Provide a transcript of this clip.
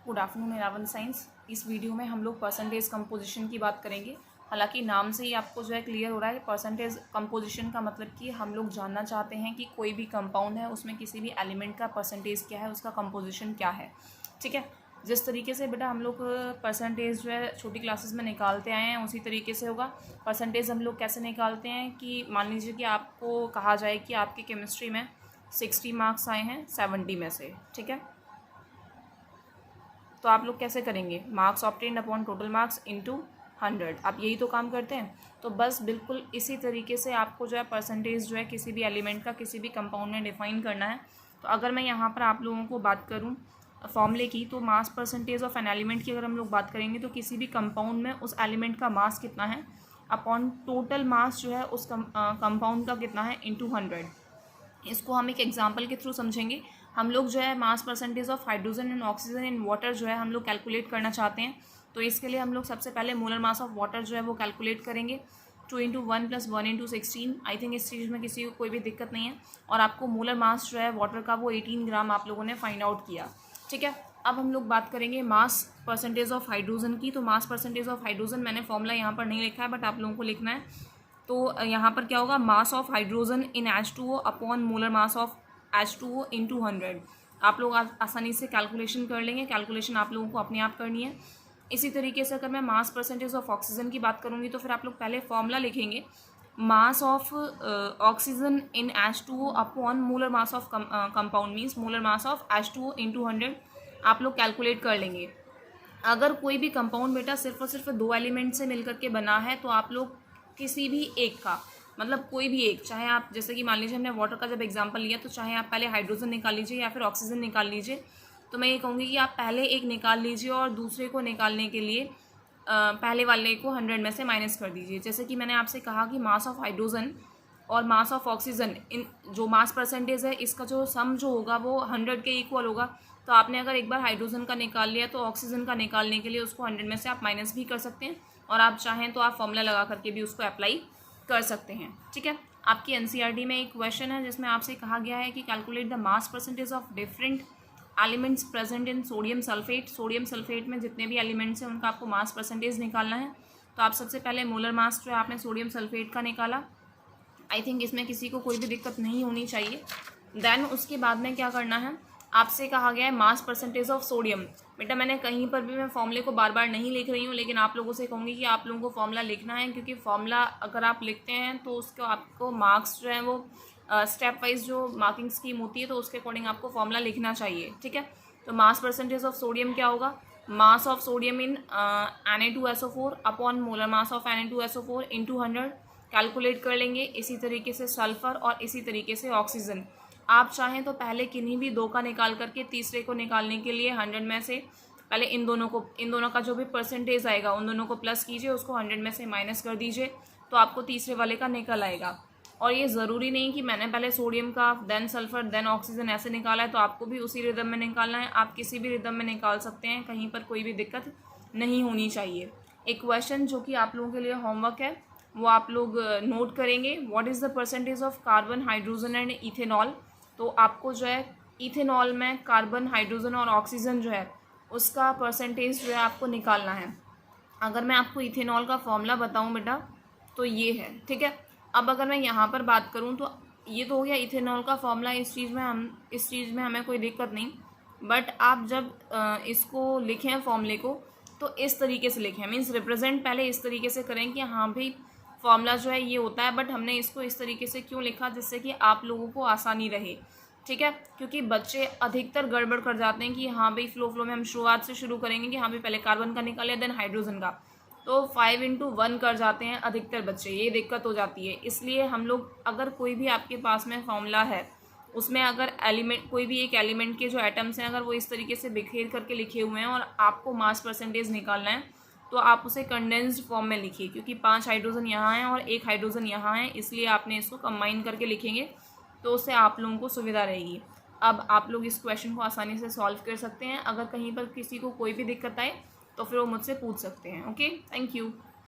Good afternoon eleven science. इस video में हम लोग परसेंटेज कंपोजिशन की बात करेंगे। हालांकि नाम से ही आपको जो है क्लियर हो रहा है परसेंटेज कंपोजिशन का मतलब कि हम लोग जानना चाहते हैं कि कोई भी कंपाउंड है उसमें किसी भी एलिमेंट का परसेंटेज क्या है, उसका कंपोजिशन क्या है। ठीक है, जिस तरीके से बेटा हम लोग परसेंटेज जो है छोटी क्लासेस में निकालते आए हैं उसी तरीके से होगा। परसेंटेज हम लोग कैसे निकालते हैं कि मान लीजिए कि आपको कहा जाए कि आपकी केमिस्ट्री में 60 मार्क्स आए हैं 70 में से, ठीक है, तो आप लोग कैसे करेंगे, marks obtained upon total marks into 100। आप यही तो काम करते हैं। तो बस बिल्कुल इसी तरीके से आपको जो है परसेंटेज जो है किसी भी एलिमेंट का किसी भी कंपाउंड में डिफाइन करना है। तो अगर मैं यहाँ पर आप लोगों को बात करूँ फॉर्मूले की, तो mass percentage of an element की अगर हम लोग बात करेंगे तो किसी भी कंपाउंड में उस एलिमेंट का मास कितना है अपॉन टोटल मास जो है उस कंपाउंड का कितना है इनटू 100। इसको हम एक एग्जांपल के थ्रू समझेंगे। हम लोग जो है mass percentage of hydrogen and oxygen in water जो है हम लोग कैलकुलेट करना चाहते हैं। तो इसके लिए हम लोग सबसे पहले मोलर मास ऑफ वाटर जो है वो कैलकुलेट करेंगे। 2 × 1 + 1 × 16। आई थिंक इस चीज़ में किसी को कोई भी दिक्कत नहीं है। और आपको मोलर मास जो है वाटर का वो 18 ग्राम आप लोगों ने फाइंड आउट किया। ठीक है, अब हम लोग बात करेंगे मास परसेंटेज ऑफ हाइड्रोजन की। तो मास परसेंटेज ऑफ हाइड्रोजन मैंने फॉर्मूला यहाँ पर नहीं लिखा है बट आप लोगों को लिखना है। तो यहाँ पर क्या होगा, mass of hydrogen in H2O upon molar mass of H2O into 100। आप लोग आसानी से कैलकुलेशन कर लेंगे। कैलकुलेशन आप लोगों को अपने आप करनी है। इसी तरीके से अगर मैं मास परसेंटेज ऑफ ऑक्सीजन की बात करूँगी तो फिर आप लोग पहले फॉर्मूला लिखेंगे, mass of oxygen in H2O upon molar mass of compound means molar mass of H2O into 100। आप लोग कैलकुलेट कर लेंगे। अगर कोई भी कंपाउंड बेटा सिर्फ और सिर्फ 2 एलिमेंट से मिलकर के बना है तो आप लोग किसी भी एक का, मतलब कोई भी एक, चाहे आप जैसे कि मान लीजिए हमने वाटर का जब एग्जांपल लिया तो चाहे आप पहले हाइड्रोजन निकाल लीजिए या फिर ऑक्सीजन निकाल लीजिए। तो मैं ये कहूँगी कि आप पहले एक निकाल लीजिए और दूसरे को निकालने के लिए पहले वाले को 100 में से माइनस कर दीजिए। जैसे कि मैंने आपसे कहा कि मास ऑफ हाइड्रोजन और मास ऑफ ऑक्सीजन, इन जो मास परसेंटेज है इसका जो सम जो होगा वो 100 के इक्वल होगा। तो आपने अगर एक बार हाइड्रोजन का निकाल लिया तो ऑक्सीजन का निकालने के लिए उसको 100 में से आप माइनस भी कर सकते हैं और आप चाहें तो आप फॉर्मूला लगा करके भी उसको अप्लाई कर सकते हैं। ठीक है, आपकी एनसीईआरटी में एक क्वेश्चन है जिसमें आपसे कहा गया है कि calculate the mass percentage of different elements present in sodium sulphate. Sodium sulphate में जितने भी एलिमेंट्स हैं उनका आपको मास परसेंटेज निकालना है। तो आप सबसे पहले मोलर मास जो है आपने सोडियम सल्फेट का निकाला। आई थिंक इसमें किसी को कोई भी दिक्कत नहीं होनी चाहिए। देन उसके बाद में क्या करना है, आपसे कहा गया है मास परसेंटेज ऑफ सोडियम। बेटा मैंने कहीं पर भी मैं फॉर्मूले को बार बार नहीं लिख रही हूँ, लेकिन आप लोगों से कहूँगी कि आप लोगों को फॉर्मूला लिखना है, क्योंकि फॉर्मूला अगर आप लिखते हैं तो उसको आपको मार्क्स जो है वो स्टेप वाइज जो मार्किंग स्कीम होती है तो उसके अकॉर्डिंग आपको फॉर्मूला लिखना चाहिए। ठीक है, तो मास परसेंटेज ऑफ सोडियम क्या होगा, mass of sodium in Na2SO4 upon molar mass of Na2SO4 into 100 calculate कर लेंगे। इसी तरीके से सल्फर और इसी तरीके से ऑक्सीजन। आप चाहें तो पहले किन्हीं भी दो का निकाल करके तीसरे को निकालने के लिए 100 में से पहले इन दोनों का जो भी परसेंटेज आएगा उन दोनों को प्लस कीजिए, उसको 100 में से माइनस कर दीजिए तो आपको तीसरे वाले का निकल आएगा। और ये ज़रूरी नहीं कि मैंने पहले सोडियम का देन सल्फर देन ऑक्सीजन ऐसे निकाला है तो आपको भी उसी रिदम में निकालना है। आप किसी भी रिदम में निकाल सकते हैं, कहीं पर कोई भी दिक्कत नहीं होनी चाहिए। एक क्वेश्चन जो कि आप लोगों के लिए होमवर्क है वो आप लोग नोट करेंगे, what is the percentage of carbon hydrogen and ethanol. तो आपको जो है इथेनॉल में कार्बन हाइड्रोजन और ऑक्सीजन जो है उसका परसेंटेज जो है आपको निकालना है। अगर मैं आपको इथेनॉल का फॉर्मूला बताऊं बेटा तो ये है। ठीक है, अब अगर मैं यहाँ पर बात करूँ तो ये तो हो गया इथेनॉल का फॉर्मूला। इस चीज़ में हमें कोई दिक्कत नहीं, बट आप जब इसको लिखें फॉर्मूले को तो इस तरीके से लिखें, मीन्स रिप्रेजेंट पहले इस तरीके से करें कि हाँ भाई फॉर्मूला जो है ये होता है, बट हमने इसको इस तरीके से क्यों लिखा, जिससे कि आप लोगों को आसानी रहे। ठीक है, क्योंकि बच्चे अधिकतर गड़बड़ कर जाते हैं कि हाँ भाई फ्लो में हम शुरुआत से शुरू करेंगे कि हाँ भाई पहले कार्बन का निकाले देन हाइड्रोजन का, तो 5 × 1 कर जाते हैं अधिकतर बच्चे, ये दिक्कत हो जाती है। इसलिए हम लोग अगर कोई भी आपके पास में फॉर्मूला है उसमें अगर एलिमेंट कोई भी एक एलिमेंट के जो एटम्स हैं अगर वो इस तरीके से बिखेर करके लिखे हुए हैं और आपको मास परसेंटेज निकालना है तो आप उसे कंडेंस्ड फॉर्म में लिखिए, क्योंकि 5 हाइड्रोजन यहाँ हैं और 1 हाइड्रोजन यहाँ है, इसलिए आपने इसको कंबाइन करके लिखेंगे तो उससे आप लोगों को सुविधा रहेगी। अब आप लोग इस क्वेश्चन को आसानी से सॉल्व कर सकते हैं। अगर कहीं पर किसी को कोई भी दिक्कत आए तो फिर वो मुझसे पूछ सकते हैं। Okay, thank you.